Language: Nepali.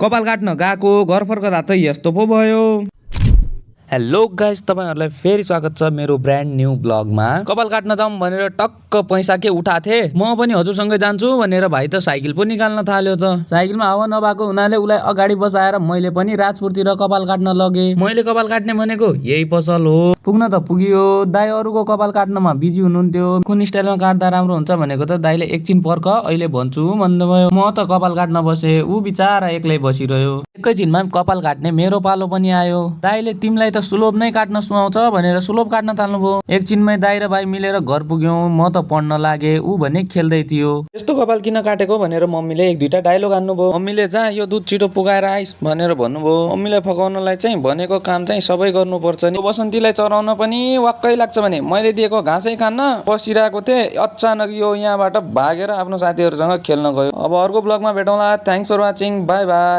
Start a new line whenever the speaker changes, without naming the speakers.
कपाल काट्न गएको घर फर्कदा त यस्तो पो भयो। हेलो गाइस, तपाईहरुलाई फेरि स्वागत छ मेरो ब्रान्ड न्यू ब्लगमा। कपाल काट्न जाऊँ भनेर टक्क पैसा के उठाथे, म पनि हजुरसँगै जान्छु भनेर भाइ त साइकल पो निकाल्न थाल्यो त। साइकलमा हावा नभएको हुनाले उलाई अगाडि बसाएर मैले पनि राजपुरतिर कपाल काट्न लगे। मैले कपाल काट्ने भनेको यही पसल हो। पुग्न त पुगियो। दाइ अरूको कपाल काट्नमा बिजी हुनुहुन्थ्यो। कुन स्टाइलमा काट्दा राम्रो हुन्छ भनेको त दाइले एकछिन पर्ख अहिले भन्छु भन्नुभयो। म त कपाल काट्न बसे, उ बिचारा एक्लै बसिरह्यो। एकैछिनमा कपाल काट्ने मेरो पालो पनि आयो। दाइले तिमीलाई त सुलोभ नै काट्न सुहाउँछ भनेर सुलोभ काट्न थाल्नुभयो। एकछिनमै दाइ र भाइ मिलेर घर पुग्यौं। म त पढ्न लागे, उ भने खेल्दै थियो। यस्तो कपाल किन काटेको भनेर मम्मीले एक दुईटा डायलग हान्नुभयो। मम्मीले जा यो दुध छिटो पुगाएर आइस भनेर भन्नुभयो। मम्मीलाई फकाउनलाई चाहिँ भनेको काम चाहिँ सबै गर्नुपर्छ नि। बसन्तीलाई चराउन पनि वाक्कै लाग्छ भने मैले दिएको घाँसै खान्न बसिरहेको थिएँ। अचानक यो यहाँबाट भागेर आफ्नो साथीहरूसँग खेल्न गयो। अब अर्को ब्लगमा भेटौँला। Thanks for watching, bye by.